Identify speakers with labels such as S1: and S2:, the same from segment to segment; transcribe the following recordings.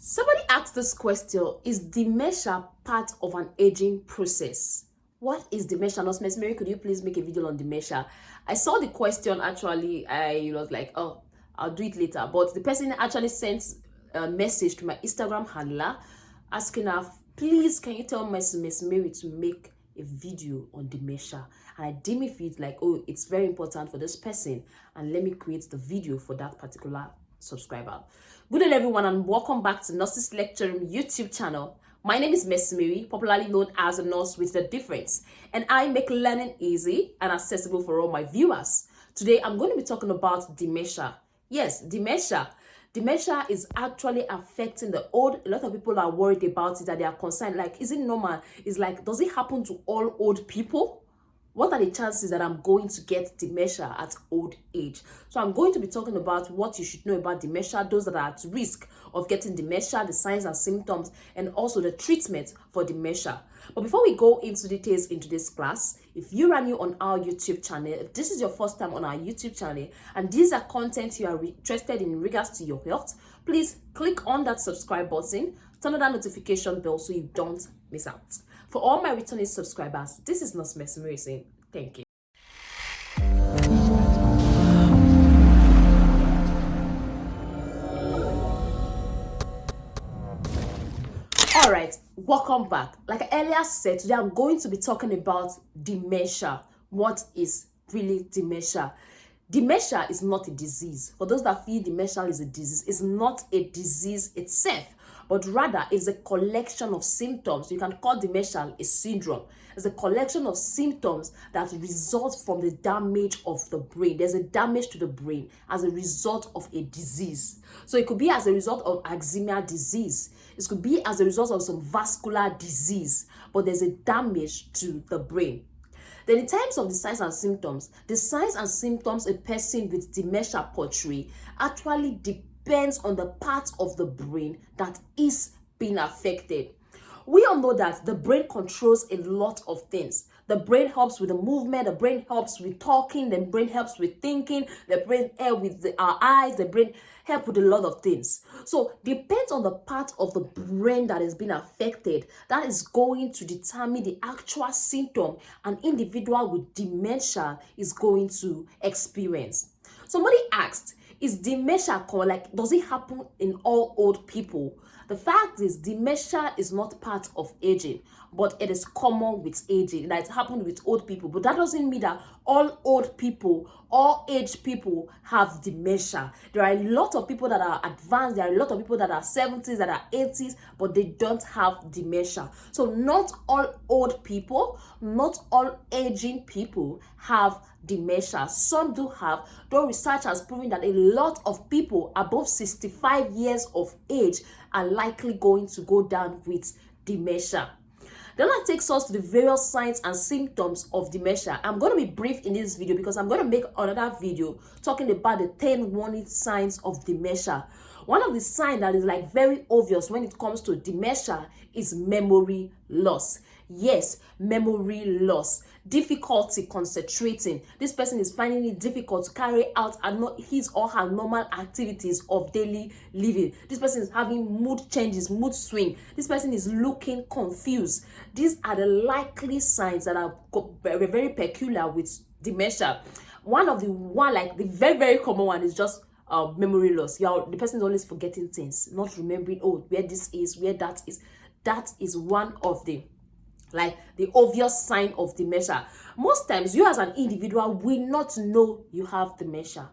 S1: Somebody asked this question: is dementia part of an aging process? What is dementia? Nurse Miss Mary, could you please make a video on dementia? I saw the question actually. I was like, oh, I'll do it later. But the person actually sent a message to my Instagram handler asking her, please, can you tell Miss Mary to make a video on dementia? And I deem it like, oh, it's very important for this person, and let me create the video for that particular subscriber. Good day everyone, and welcome back to Nurses Lecturing YouTube channel. My name is Miss Mary, popularly known as a nurse with a difference, and I make learning easy and accessible for all my viewers. Today I'm going to be talking about dementia. Yes, dementia. Dementia is actually affecting the old. A lot of people are worried about it, that they are concerned, like, is it normal? It's like, does it happen to all old people? What are the chances that I'm going to get dementia at old age? So I'm going to be talking about what you should know about dementia, those that are at risk of getting dementia, the signs and symptoms, and also the treatment for dementia. But before we go into details into this class, if you are new on our YouTube channel, if this is your first time on our YouTube channel, and these are content you are interested in regards to your health, please click on that subscribe button, turn on that notification bell so you don't miss out. For all my returning subscribers, this is Nurse Miss Mary saying thank you. All right, welcome back. Like I earlier said, today I'm going to be talking about dementia. What is really dementia? Dementia is not a disease. For those that feel dementia is a disease, it's not a disease itself, but rather is a collection of symptoms. You can call dementia a syndrome. It's a collection of symptoms that result from the damage of the brain. There's a damage to the brain as a result of a disease. So it could be as a result of Alzheimer's disease. It could be as a result of some vascular disease, but there's a damage to the brain. Then in terms of the signs and symptoms a person with dementia portray actually depends on the part of the brain that is being affected. We all know that the brain controls a lot of things. The brain helps with the movement, the brain helps with talking, the brain helps with thinking, the brain helps with our eyes, the brain helps with a lot of things. So depends on the part of the brain that is being affected, that is going to determine the actual symptom an individual with dementia is going to experience. Somebody asked, is dementia common? Like, does it happen in all old people? The fact is, dementia is not part of aging, but it is common with aging. That it happened with old people, but that doesn't mean that all old people, all aged people have dementia. There are a lot of people that are advanced. There are a lot of people that are 70s, that are 80s, but they don't have dementia. So not all old people, not all aging people have dementia. Some do have, though research has proven that a lot of people above 65 years of age are likely going to go down with dementia. Then that takes us to the various signs and symptoms of dementia. I'm going to be brief in this video because I'm going to make another video talking about the 10 warning signs of dementia. One of the signs that is like very obvious when it comes to dementia is memory loss. Yes, memory loss. Difficulty concentrating. This person is finding it difficult to carry out his or her normal activities of daily living. This person is having mood changes, mood swing. This person is looking confused. These are the likely signs that are very, very peculiar with dementia. The very, very common one is just memory loss. The person is always forgetting things, not remembering, oh, where this is, where that is. That is one of the obvious sign of dementia. Most times, you as an individual will not know you have dementia,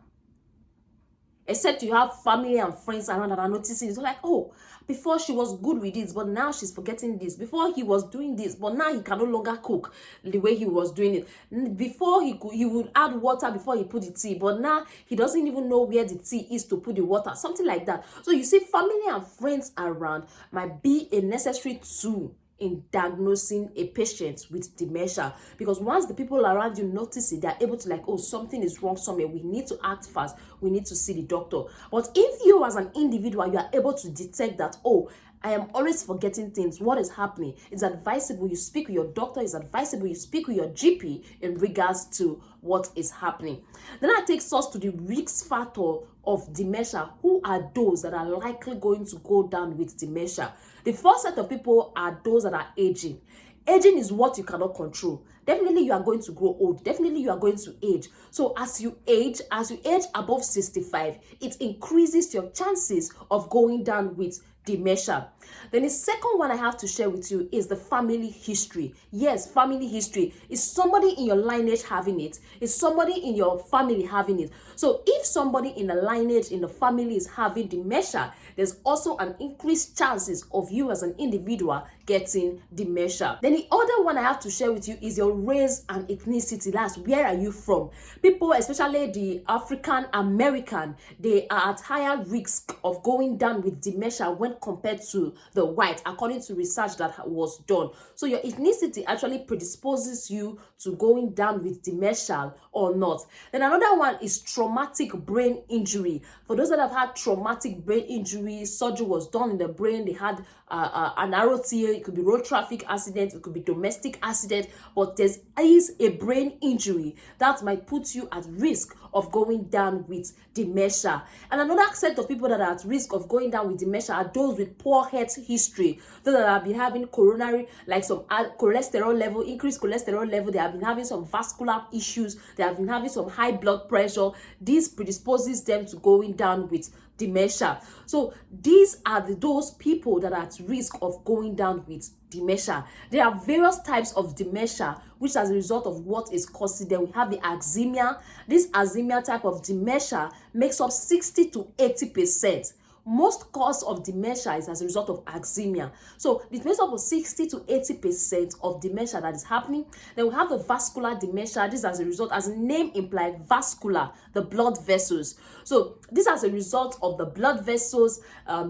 S1: except you have family and friends around that are noticing. It's like, oh, before she was good with this, but now she's forgetting this. Before he was doing this, but now he can no longer cook the way he was doing it. Before he would add water before he put the tea, but now he doesn't even know where the tea is to put the water, something like that. So you see, family and friends around might be a necessary tool in diagnosing a patient with dementia, because once the people around you notice it, they're able to like, oh, something is wrong somewhere, we need to act fast, we need to see the doctor. But if you as an individual, you are able to detect that, oh, I am always forgetting things, what is happening, it's advisable you speak with your doctor, it's advisable you speak with your GP in regards to what is happening. Then that takes us to the risk factor of dementia, who are those that are likely going to go down with dementia? The first set of people are those that are aging. Aging is what you cannot control. Definitely you are going to grow old. Definitely you are going to age. So as you age above 65, it increases your chances of going down with dementia. Then the second one I have to share with you is the family history. Yes, family history. Is somebody in your lineage having it? Is somebody in your family having it? So if somebody in a lineage in the family is having dementia, there's also an increased chances of you as an individual getting dementia. Then the other one I have to share with you is your race and ethnicity. That's where are you from? People, especially the African American, they are at higher risk of going down with dementia when compared to the white, according to research that was done. So your ethnicity actually predisposes you to going down with dementia or not. Then another one is traumatic brain injury. For those that have had traumatic brain injury, surgery was done in the brain, they had an ROTA, it could be road traffic accident, it could be domestic accident, but there is a brain injury that might put you at risk of going down with dementia. And another set of people that are at risk of going down with dementia are those with poor health history, those that have been having coronary, like some cholesterol level, increased cholesterol level, they have been having some vascular issues, they have been having some high blood pressure. This predisposes them to going down with dementia. So these are those people that are at risk of going down with dementia. There are various types of dementia which, as a result of what is causing them, we have the Alzheimer. This Alzheimer type of dementia makes up 60 to 80%. Most cause of dementia is as a result of Alzheimer. So it makes up of 60 to 80% of dementia that is happening. Then we have the vascular dementia. This as a result, as the name implies, vascular, the blood vessels. So this as a result of the blood vessels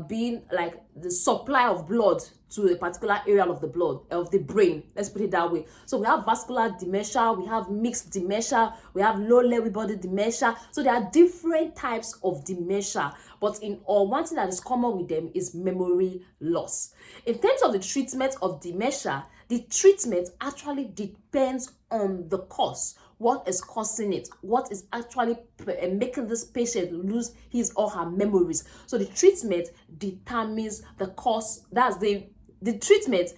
S1: being like the supply of blood to a particular area of the blood, of the brain. Let's put it that way. So we have vascular dementia, we have mixed dementia, we have low lewy body dementia. So there are different types of dementia, but in all, one thing that is common with them is memory loss. In terms of the treatment of dementia, the treatment actually depends on the cause. What is causing it? What is actually making this patient lose his or her memories? So the treatment determines the cause. That's the treatment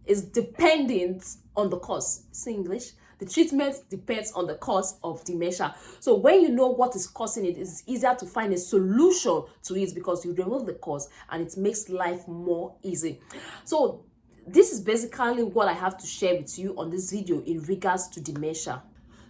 S1: is dependent on the cause. Say English. The treatment depends on the cause of dementia. So when you know what is causing it, it's easier to find a solution to it because you remove the cause and it makes life more easy. So this is basically what I have to share with you on this video in regards to dementia.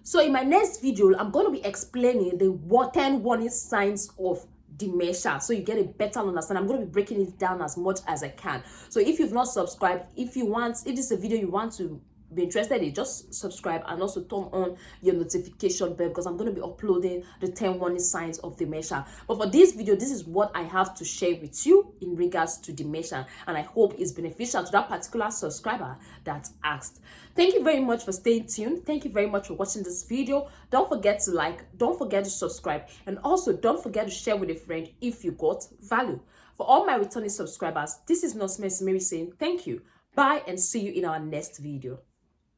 S1: So in my next video, I'm going to be explaining the 10 warning signs of dementia, so you get a better understanding. I'm going to be breaking it down as much as I can. So if you've not subscribed, if this is a video you want to be interested in, just subscribe and also turn on your notification bell because I'm going to be uploading the 10 warning signs of dementia. But for this video, this is what I have to share with you in regards to dementia, and I hope it's beneficial to that particular subscriber that asked. Thank you very much for staying tuned. Thank you very much for watching this video. Don't forget to like, don't forget to subscribe, and also don't forget to share with a friend if you got value. For all my returning subscribers, this is Nurse Mary saying thank you. Bye, and see you in our next video.